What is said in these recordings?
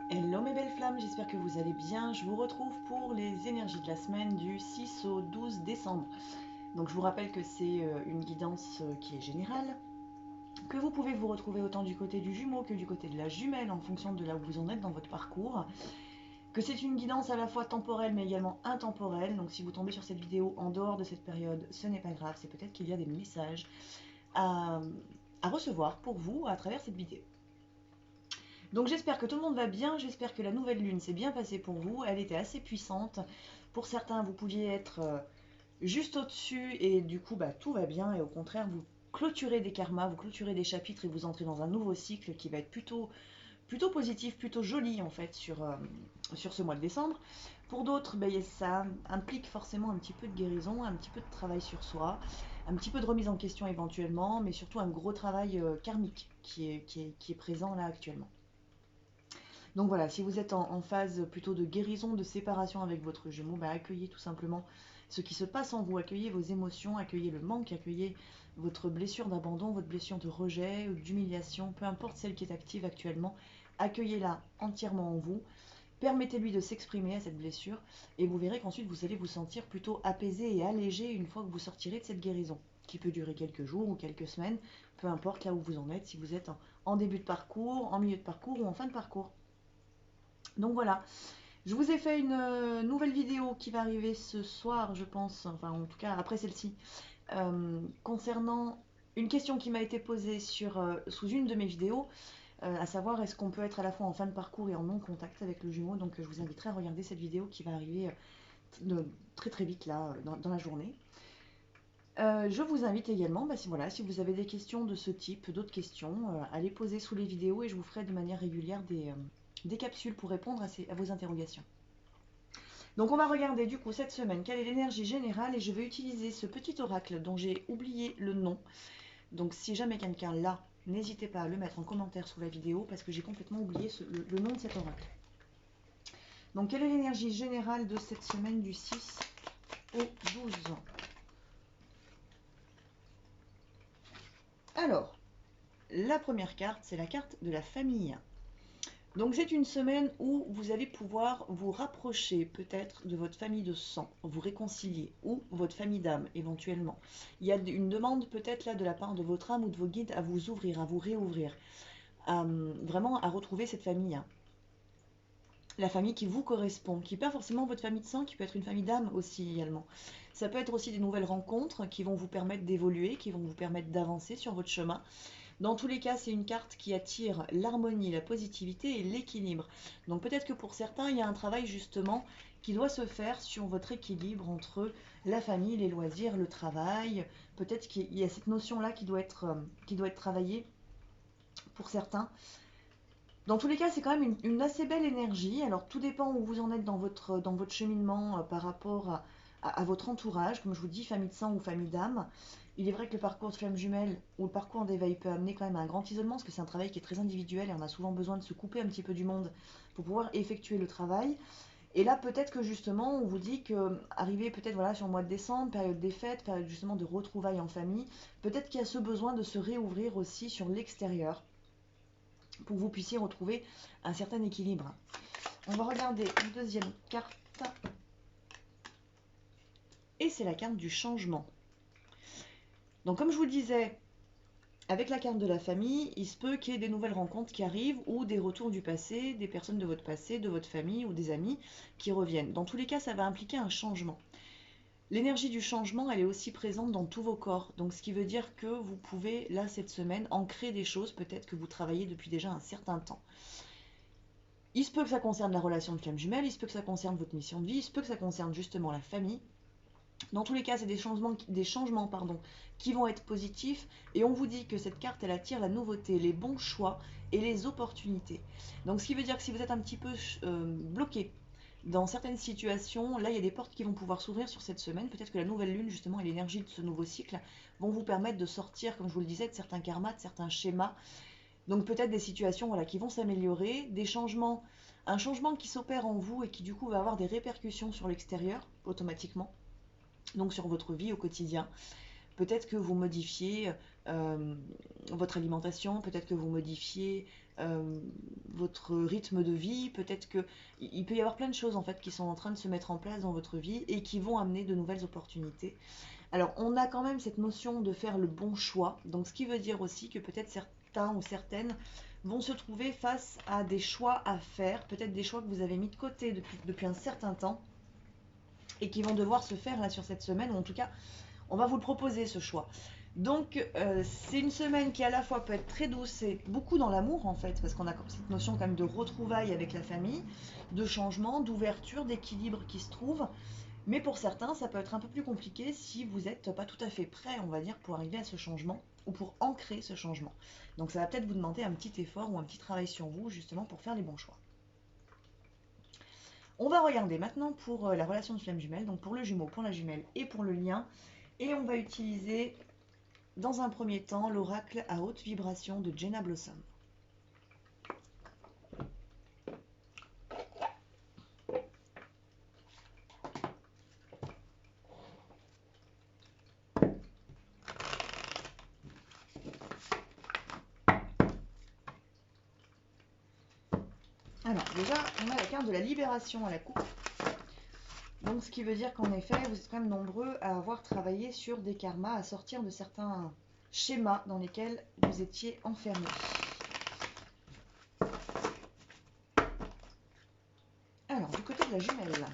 Hello mes belles flammes, j'espère que vous allez bien. Je vous retrouve pour les énergies de la semaine du 6 au 12 décembre. Donc je vous rappelle que c'est une guidance qui est générale, que vous pouvez vous retrouver autant du côté du jumeau que du côté de la jumelle en fonction de là où vous en êtes dans votre parcours. Que c'est une guidance à la fois temporelle mais également intemporelle. Donc si vous tombez sur cette vidéo en dehors de cette période, ce n'est pas grave, c'est peut-être qu'il y a des messages à, à recevoir pour vous à travers cette vidéo. Donc j'espère que tout le monde va bien, j'espère que la nouvelle lune s'est bien passée pour vous, elle était assez puissante. Pour certains, vous pouviez être juste au-dessus et du coup tout va bien et au contraire vous clôturez des karmas, vous clôturez des chapitres et vous entrez dans un nouveau cycle qui va être plutôt positif, plutôt joli en fait sur ce mois de décembre. Pour d'autres, ça implique forcément un petit peu de guérison, un petit peu de travail sur soi, un petit peu de remise en question éventuellement, mais surtout un gros travail karmique qui est présent là actuellement. Donc voilà, si vous êtes en phase plutôt de guérison, de séparation avec votre jumeau, accueillez tout simplement ce qui se passe en vous, accueillez vos émotions, accueillez le manque, accueillez votre blessure d'abandon, votre blessure de rejet ou d'humiliation, peu importe celle qui est active actuellement, accueillez-la entièrement en vous, permettez-lui de s'exprimer à cette blessure et vous verrez qu'ensuite vous allez vous sentir plutôt apaisé et allégé une fois que vous sortirez de cette guérison, qui peut durer quelques jours ou quelques semaines, peu importe là où vous en êtes, si vous êtes en début de parcours, en milieu de parcours ou en fin de parcours. Donc voilà, je vous ai fait une nouvelle vidéo qui va arriver ce soir, je pense, enfin en tout cas après celle-ci, concernant une question qui m'a été posée sous une de mes vidéos, à savoir est-ce qu'on peut être à la fois en fin de parcours et en non-contact avec le jumeau. Donc je vous inviterai à regarder cette vidéo qui va arriver très très vite là dans la journée. Je vous invite également, si vous avez des questions de ce type, d'autres questions, à les poser sous les vidéos et je vous ferai de manière régulière des capsules pour répondre à vos interrogations. Donc on va regarder du coup cette semaine quelle est l'énergie générale et je vais utiliser ce petit oracle dont j'ai oublié le nom. Donc si jamais quelqu'un l'a, n'hésitez pas à le mettre en commentaire sous la vidéo parce que j'ai complètement oublié le nom de cet oracle. Donc quelle est l'énergie générale de cette semaine du 6 au 12? Alors, la première carte, c'est la carte de la famille. Donc c'est une semaine où vous allez pouvoir vous rapprocher peut-être de votre famille de sang, vous réconcilier, ou votre famille d'âme éventuellement. Il y a une demande peut-être là de la part de votre âme ou de vos guides à vous ouvrir, à vous réouvrir, vraiment à retrouver cette famille. Hein. La famille qui vous correspond, qui n'est pas forcément votre famille de sang, qui peut être une famille d'âme aussi également. Ça peut être aussi des nouvelles rencontres qui vont vous permettre d'évoluer, qui vont vous permettre d'avancer sur votre chemin. Dans tous les cas, c'est une carte qui attire l'harmonie, la positivité et l'équilibre. Donc peut-être que pour certains, il y a un travail justement qui doit se faire sur votre équilibre entre la famille, les loisirs, le travail. Peut-être qu'il y a cette notion-là qui doit être travaillée pour certains. Dans tous les cas, c'est quand même une assez belle énergie. Alors tout dépend où vous en êtes dans votre cheminement par rapport à votre entourage. Comme je vous dis, famille de sang ou famille d'âme. Il est vrai que le parcours de flamme jumelle ou le parcours d'éveil peut amener quand même à un grand isolement parce que c'est un travail qui est très individuel et on a souvent besoin de se couper un petit peu du monde pour pouvoir effectuer le travail. Et là, peut-être que justement, on vous dit que arrivé peut-être voilà sur le mois de décembre, période des fêtes, période justement de retrouvailles en famille, peut-être qu'il y a ce besoin de se réouvrir aussi sur l'extérieur pour que vous puissiez retrouver un certain équilibre. On va regarder une deuxième carte. Et c'est la carte du changement. Donc comme je vous le disais, avec la carte de la famille, il se peut qu'il y ait des nouvelles rencontres qui arrivent ou des retours du passé, des personnes de votre passé, de votre famille ou des amis qui reviennent. Dans tous les cas, ça va impliquer un changement. L'énergie du changement, elle est aussi présente dans tous vos corps. Donc ce qui veut dire que vous pouvez, là, cette semaine, ancrer des choses peut-être que vous travaillez depuis déjà un certain temps. Il se peut que ça concerne la relation de flamme jumelle, il se peut que ça concerne votre mission de vie, il se peut que ça concerne justement la famille. Dans tous les cas, c'est des changements qui vont être positifs. Et on vous dit que cette carte, elle attire la nouveauté, les bons choix et les opportunités. Donc ce qui veut dire que si vous êtes un petit peu bloqué dans certaines situations, là, il y a des portes qui vont pouvoir s'ouvrir sur cette semaine. Peut-être que la nouvelle lune, justement, et l'énergie de ce nouveau cycle vont vous permettre de sortir, comme je vous le disais, de certains karmas, de certains schémas. Donc peut-être des situations qui vont s'améliorer, des changements, un changement qui s'opère en vous et qui du coup va avoir des répercussions sur l'extérieur automatiquement, donc sur votre vie au quotidien. Peut-être que vous modifiez votre alimentation, peut-être que vous modifiez votre rythme de vie, peut-être que il peut y avoir plein de choses en fait qui sont en train de se mettre en place dans votre vie et qui vont amener de nouvelles opportunités. Alors, on a quand même cette notion de faire le bon choix, donc ce qui veut dire aussi que peut-être certains ou certaines vont se trouver face à des choix à faire, peut-être des choix que vous avez mis de côté depuis un certain temps et qui vont devoir se faire là sur cette semaine, ou en tout cas, on va vous le proposer ce choix. Donc, c'est une semaine qui à la fois peut être très douce et beaucoup dans l'amour en fait, parce qu'on a cette notion quand même de retrouvailles avec la famille, de changement, d'ouverture, d'équilibre qui se trouve. Mais pour certains, ça peut être un peu plus compliqué si vous n'êtes pas tout à fait prêt, on va dire, pour arriver à ce changement ou pour ancrer ce changement. Donc ça va peut-être vous demander un petit effort ou un petit travail sur vous, justement, pour faire les bons choix. On va regarder maintenant pour la relation de flamme jumelle, donc pour le jumeau, pour la jumelle et pour le lien. Et on va utiliser, dans un premier temps, l'oracle à haute vibration de Jenna Blossom. Alors, déjà, on a la carte de la libération à la coupe. Donc, ce qui veut dire qu'en effet, vous êtes quand même nombreux à avoir travaillé sur des karmas, à sortir de certains schémas dans lesquels vous étiez enfermés. Alors, du côté de la jumelle.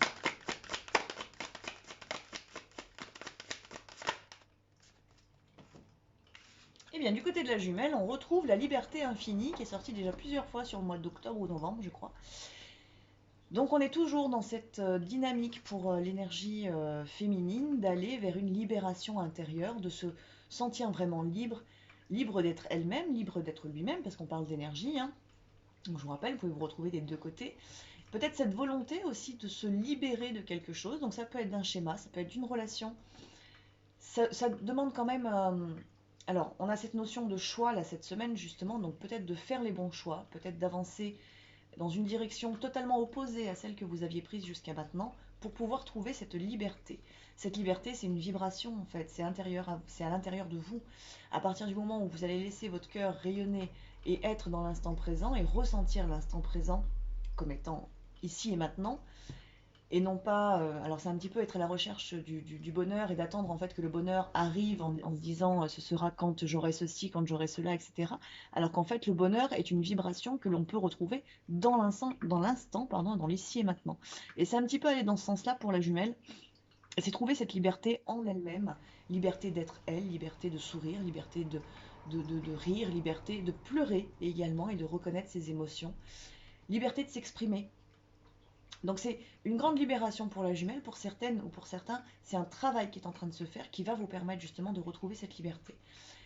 Eh bien, du côté de la jumelle, on retrouve la liberté infinie qui est sortie déjà plusieurs fois sur le mois d'octobre ou novembre, je crois. Donc, on est toujours dans cette dynamique pour l'énergie féminine d'aller vers une libération intérieure, de se sentir vraiment libre, libre d'être elle-même, libre d'être lui-même, parce qu'on parle d'énergie. Hein. Donc, je vous rappelle, vous pouvez vous retrouver des deux côtés. Peut-être cette volonté aussi de se libérer de quelque chose. Donc, ça peut être d'un schéma, ça peut être d'une relation. Ça demande quand même. Alors, on a cette notion de choix là cette semaine justement, donc peut-être de faire les bons choix, peut-être d'avancer dans une direction totalement opposée à celle que vous aviez prise jusqu'à maintenant pour pouvoir trouver cette liberté. Cette liberté, c'est une vibration en fait, c'est à l'intérieur de vous. À partir du moment où vous allez laisser votre cœur rayonner et être dans l'instant présent et ressentir l'instant présent comme étant ici et maintenant, et non pas, alors c'est un petit peu être à la recherche du bonheur et d'attendre en fait que le bonheur arrive en se disant ce sera quand j'aurai ceci, quand j'aurai cela, etc. Alors qu'en fait le bonheur est une vibration que l'on peut retrouver dans l'instant, pardon, dans l'ici et maintenant. Et c'est un petit peu aller dans ce sens-là pour la jumelle. Et c'est trouver cette liberté en elle-même, liberté d'être elle, liberté de sourire, liberté de rire, liberté de pleurer également et de reconnaître ses émotions, liberté de s'exprimer. Donc c'est une grande libération pour la jumelle, pour certaines ou pour certains, c'est un travail qui est en train de se faire qui va vous permettre justement de retrouver cette liberté.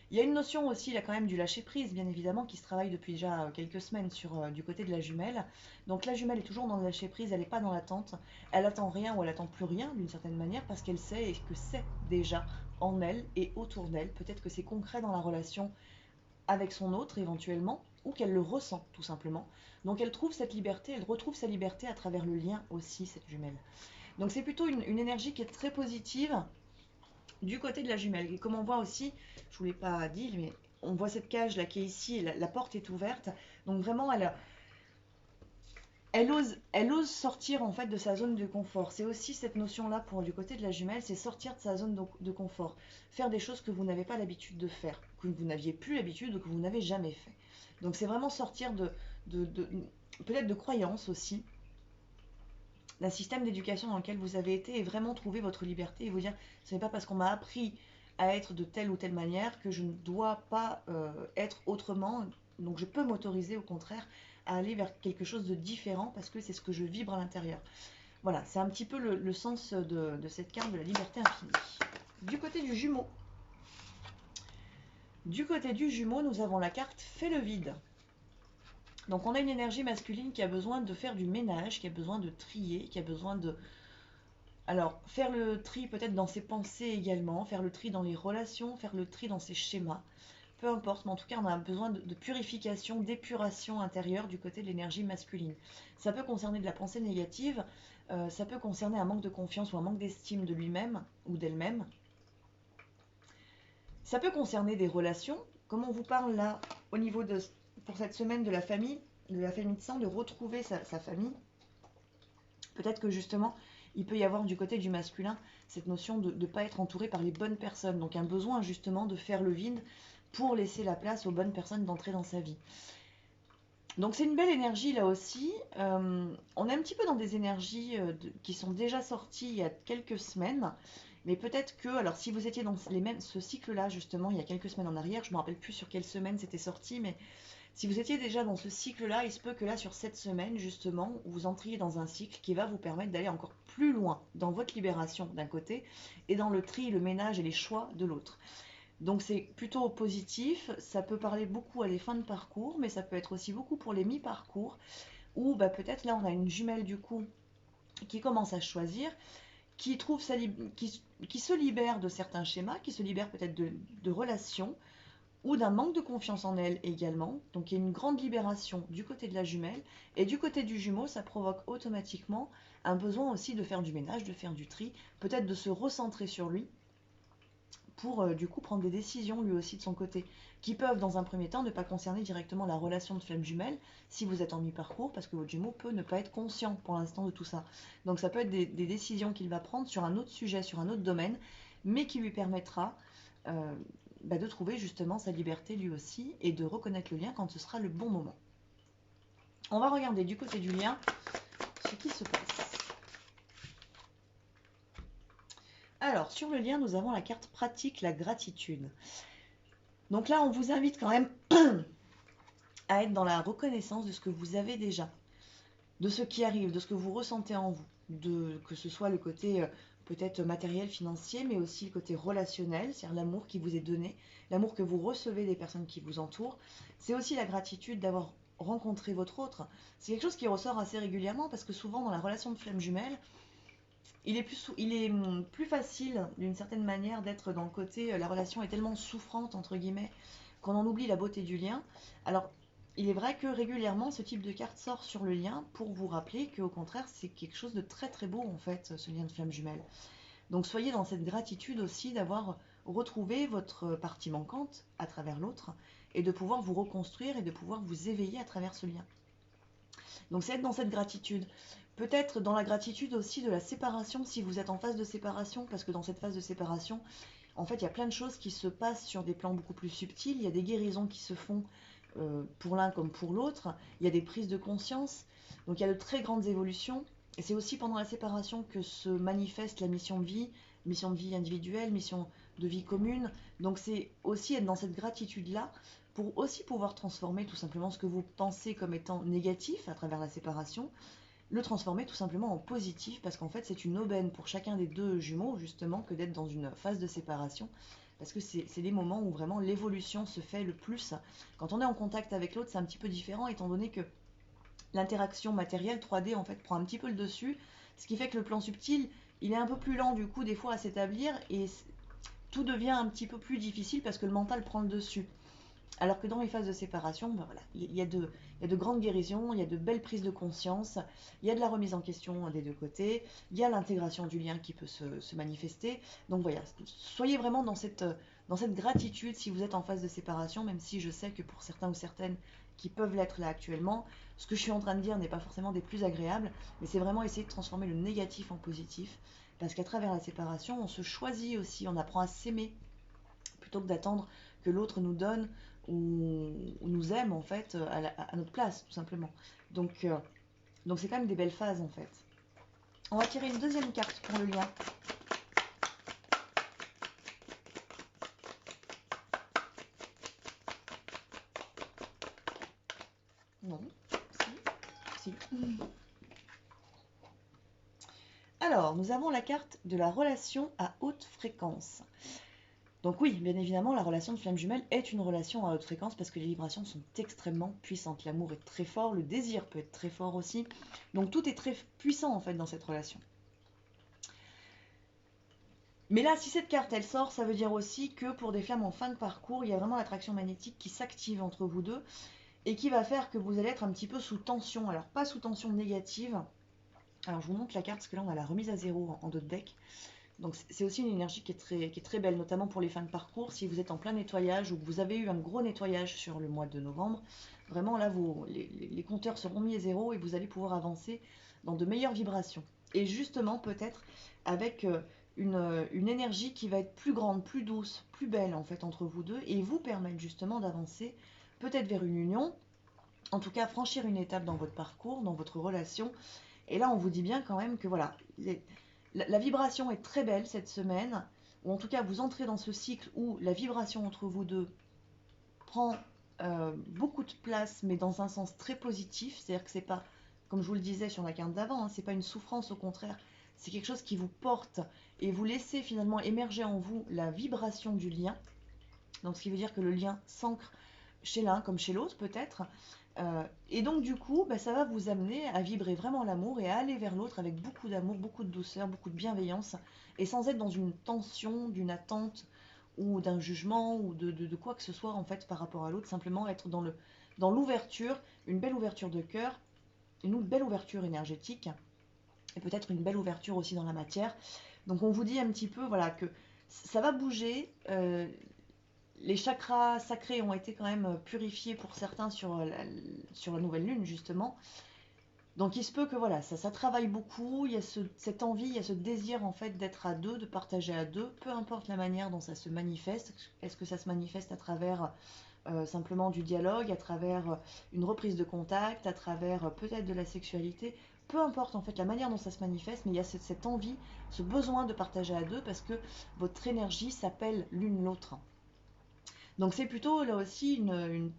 Il y a une notion aussi là quand même du lâcher prise, bien évidemment, qui se travaille depuis déjà quelques semaines du côté de la jumelle. Donc la jumelle est toujours dans le lâcher prise, elle n'est pas dans l'attente, elle attend rien ou elle attend plus rien d'une certaine manière parce qu'elle sait que c'est déjà en elle et autour d'elle. Peut-être que c'est concret dans la relation avec son autre éventuellement, ou qu'elle le ressent tout simplement. Donc elle trouve cette liberté, elle retrouve sa liberté à travers le lien aussi, cette jumelle. Donc c'est plutôt une énergie qui est très positive du côté de la jumelle. Et comme on voit aussi, je ne vous l'ai pas dit, mais on voit cette cage là qui est ici, et la porte est ouverte. Donc vraiment, elle ose sortir en fait de sa zone de confort. C'est aussi cette notion-là pour du côté de la jumelle, c'est sortir de sa zone de confort. Faire des choses que vous n'avez pas l'habitude de faire, que vous n'aviez plus l'habitude ou que vous n'avez jamais fait. Donc c'est vraiment sortir de peut-être de croyances aussi, d'un système d'éducation dans lequel vous avez été et vraiment trouver votre liberté et vous dire, ce n'est pas parce qu'on m'a appris à être de telle ou telle manière que je ne dois pas être autrement. Donc je peux m'autoriser au contraire à aller vers quelque chose de différent parce que c'est ce que je vibre à l'intérieur. Voilà, c'est un petit peu le sens de cette carte de la liberté infinie. Du côté du jumeau. Du côté du jumeau, nous avons la carte Fais le vide. Donc on a une énergie masculine qui a besoin de faire du ménage, qui a besoin de trier, qui a besoin de... Alors, faire le tri peut-être dans ses pensées également, faire le tri dans les relations, faire le tri dans ses schémas, peu importe, mais en tout cas on a besoin de purification, d'épuration intérieure du côté de l'énergie masculine. Ça peut concerner de la pensée négative, ça peut concerner un manque de confiance ou un manque d'estime de lui-même ou d'elle-même. Ça peut concerner des relations, comme on vous parle là, au niveau de, pour cette semaine de la famille de sang, de retrouver sa famille. Peut-être que justement, il peut y avoir du côté du masculin cette notion de ne pas être entouré par les bonnes personnes. Donc un besoin justement de faire le vide pour laisser la place aux bonnes personnes d'entrer dans sa vie. Donc c'est une belle énergie là aussi. On est un petit peu dans des énergies qui sont déjà sorties il y a quelques semaines. Mais peut-être que, alors si vous étiez dans ce cycle-là justement il y a quelques semaines en arrière, je ne me rappelle plus sur quelle semaine c'était sorti, mais si vous étiez déjà dans ce cycle-là, il se peut que là, sur cette semaine, justement, vous entriez dans un cycle qui va vous permettre d'aller encore plus loin dans votre libération d'un côté et dans le tri, le ménage et les choix de l'autre. Donc c'est plutôt positif, ça peut parler beaucoup à des fins de parcours, mais ça peut être aussi beaucoup pour les mi-parcours, où bah, peut-être là on a une jumelle du coup qui commence à choisir, qui se libère de certains schémas, qui se libère peut-être de relations, ou d'un manque de confiance en elle également. Donc il y a une grande libération du côté de la jumelle. Et du côté du jumeau, ça provoque automatiquement un besoin aussi de faire du ménage, de faire du tri, peut-être de se recentrer sur lui pour du coup prendre des décisions lui aussi de son côté, qui peuvent dans un premier temps ne pas concerner directement la relation de flamme jumelle si vous êtes en mi-parcours, parce que votre jumeau peut ne pas être conscient pour l'instant de tout ça. Donc ça peut être des décisions qu'il va prendre sur un autre sujet, sur un autre domaine, mais qui lui permettra de trouver justement sa liberté lui aussi et de reconnaître le lien quand ce sera le bon moment. On va regarder du côté du lien ce qui se passe. Alors, sur le lien, nous avons la carte pratique, la gratitude. Donc là, on vous invite quand même à être dans la reconnaissance de ce que vous avez déjà, de ce qui arrive, de ce que vous ressentez en vous, que ce soit le côté peut-être matériel, financier, mais aussi le côté relationnel, c'est-à-dire l'amour qui vous est donné, l'amour que vous recevez des personnes qui vous entourent. C'est aussi la gratitude d'avoir rencontré votre autre. C'est quelque chose qui ressort assez régulièrement parce que souvent dans la relation de flamme jumelle, il est plus facile d'une certaine manière d'être dans le côté la relation est tellement souffrante entre guillemets qu'on en oublie la beauté du lien. Alors il est vrai que régulièrement ce type de carte sort sur le lien pour vous rappeler qu'au contraire c'est quelque chose de très très beau en fait ce lien de flamme jumelle. Donc soyez dans cette gratitude aussi d'avoir retrouvé votre partie manquante à travers l'autre et de pouvoir vous reconstruire et de pouvoir vous éveiller à travers ce lien. Donc c'est être dans cette gratitude. Peut-être dans la gratitude aussi de la séparation si vous êtes en phase de séparation, parce que dans cette phase de séparation, en fait, il y a plein de choses qui se passent sur des plans beaucoup plus subtils. Il y a des guérisons qui se font pour l'un comme pour l'autre. Il y a des prises de conscience. Donc il y a de très grandes évolutions. Et c'est aussi pendant la séparation que se manifeste la mission de vie individuelle, mission de vie commune. Donc c'est aussi être dans cette gratitude-là pour aussi pouvoir transformer tout simplement ce que vous pensez comme étant négatif à travers la séparation, le transformer tout simplement en positif, parce qu'en fait c'est une aubaine pour chacun des deux jumeaux justement que d'être dans une phase de séparation, parce que c'est les moments où vraiment l'évolution se fait le plus. Quand on est en contact avec l'autre, c'est un petit peu différent, étant donné que l'interaction matérielle 3D en fait prend un petit peu le dessus, ce qui fait que le plan subtil, il est un peu plus lent du coup des fois à s'établir, et tout devient un petit peu plus difficile parce que le mental prend le dessus. Alors que dans les phases de séparation, ben voilà, il y a de grandes guérisons, il y a de belles prises de conscience, il y a de la remise en question des deux côtés, il y a l'intégration du lien qui peut se manifester. Donc voilà, soyez vraiment dans cette gratitude si vous êtes en phase de séparation, même si je sais que pour certains ou certaines qui peuvent l'être là actuellement, ce que je suis en train de dire n'est pas forcément des plus agréables, mais c'est vraiment essayer de transformer le négatif en positif, parce qu'à travers la séparation, on se choisit aussi, on apprend à s'aimer, plutôt que d'attendre que l'autre nous donne ou nous aime en fait à notre place tout simplement. Donc c'est quand même des belles phases en fait. On va tirer une deuxième carte pour le lien. Non, si. Alors, nous avons la carte de la relation à haute fréquence. Donc oui, bien évidemment, la relation de flamme jumelle est une relation à haute fréquence parce que les vibrations sont extrêmement puissantes. L'amour est très fort, le désir peut être très fort aussi. Donc tout est très puissant en fait dans cette relation. Mais là, si cette carte elle sort, ça veut dire aussi que pour des flammes en fin de parcours, il y a vraiment l'attraction magnétique qui s'active entre vous deux et qui va faire que vous allez être un petit peu sous tension. Alors pas sous tension négative. Alors je vous montre la carte parce que là on a la remise à zéro en dos de deck. Donc c'est aussi une énergie qui est très belle, notamment pour les fins de parcours. Si vous êtes en plein nettoyage ou que vous avez eu un gros nettoyage sur le mois de novembre, vraiment là, les compteurs seront mis à zéro et vous allez pouvoir avancer dans de meilleures vibrations. Et justement, peut-être avec une énergie qui va être plus grande, plus douce, plus belle en fait entre vous deux et vous permettre justement d'avancer peut-être vers une union, en tout cas franchir une étape dans votre parcours, dans votre relation. Et là, on vous dit bien quand même que voilà, la vibration est très belle cette semaine, ou en tout cas vous entrez dans ce cycle où la vibration entre vous deux prend beaucoup de place, mais dans un sens très positif. C'est-à-dire que c'est pas, comme je vous le disais sur la carte d'avant, hein, c'est pas une souffrance, au contraire, c'est quelque chose qui vous porte et vous laissez finalement émerger en vous la vibration du lien. Donc ce qui veut dire que le lien s'ancre chez l'un comme chez l'autre peut-être. Et donc du coup, bah, ça va vous amener à vibrer vraiment l'amour et à aller vers l'autre avec beaucoup d'amour, beaucoup de douceur, beaucoup de bienveillance, et sans être dans une tension, d'une attente ou d'un jugement ou de quoi que ce soit en fait par rapport à l'autre, simplement être dans l'ouverture, une belle ouverture de cœur, une belle ouverture énergétique, et peut-être une belle ouverture aussi dans la matière. Donc on vous dit un petit peu voilà que ça va bouger. Les chakras sacrés ont été quand même purifiés pour certains sur la nouvelle lune, justement. Donc il se peut que voilà, ça travaille beaucoup, il y a cette envie, il y a ce désir en fait d'être à deux, de partager à deux, peu importe la manière dont ça se manifeste. Est-ce que ça se manifeste à travers simplement du dialogue, à travers une reprise de contact, à travers peut-être de la sexualité, peu importe en fait la manière dont ça se manifeste, mais il y a cette envie, ce besoin de partager à deux parce que votre énergie s'appelle l'une l'autre. Donc c'est plutôt là aussi une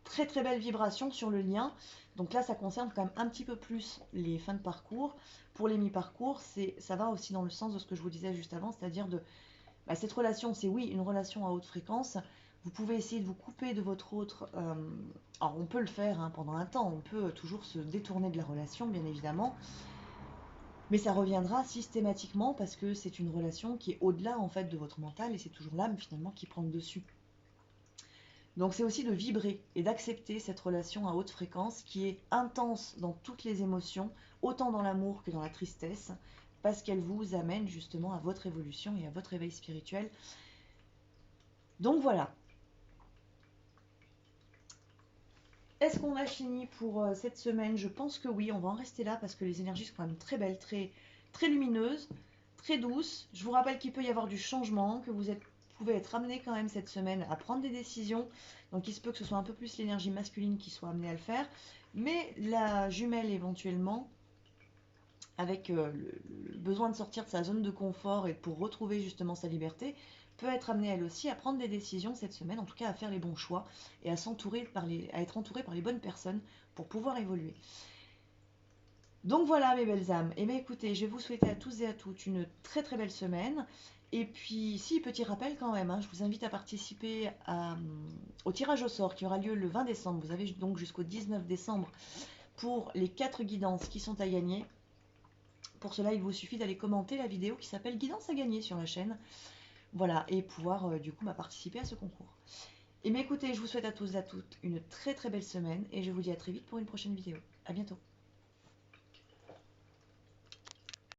très très belle vibration sur le lien. Donc là, ça concerne quand même un petit peu plus les fins de parcours. Pour les mi-parcours, ça va aussi dans le sens de ce que je vous disais juste avant, c'est-à-dire cette relation, c'est oui, une relation à haute fréquence. Vous pouvez essayer de vous couper de votre autre. Alors on peut le faire hein, pendant un temps, on peut toujours se détourner de la relation, bien évidemment. Mais ça reviendra systématiquement parce que c'est une relation qui est au-delà en fait de votre mental et c'est toujours l'âme finalement qui prend le dessus. Donc c'est aussi de vibrer et d'accepter cette relation à haute fréquence qui est intense dans toutes les émotions, autant dans l'amour que dans la tristesse, parce qu'elle vous amène justement à votre évolution et à votre éveil spirituel. Donc voilà. Est-ce qu'on a fini pour cette semaine? Je pense que oui, on va en rester là parce que les énergies sont quand même très belles, très, très lumineuses, très douces. Je vous rappelle qu'il peut y avoir du changement, que pouvez être amené quand même cette semaine à prendre des décisions. Donc il se peut que ce soit un peu plus l'énergie masculine qui soit amenée à le faire. Mais la jumelle éventuellement, avec le besoin de sortir de sa zone de confort et pour retrouver justement sa liberté, peut être amenée elle aussi à prendre des décisions cette semaine, en tout cas à faire les bons choix et à être entourée par les bonnes personnes pour pouvoir évoluer. Donc voilà mes belles âmes. Et bien écoutez, je vais vous souhaiter à tous et à toutes une très très belle semaine. Et puis, si, petit rappel quand même, hein, je vous invite à participer au tirage au sort qui aura lieu le 20 décembre. Vous avez donc jusqu'au 19 décembre pour les 4 guidances qui sont à gagner. Pour cela, il vous suffit d'aller commenter la vidéo qui s'appelle Guidance à gagner sur la chaîne. Voilà, et pouvoir du coup participer à ce concours. Et bien écoutez, je vous souhaite à tous et à toutes une très très belle semaine et je vous dis à très vite pour une prochaine vidéo. À bientôt.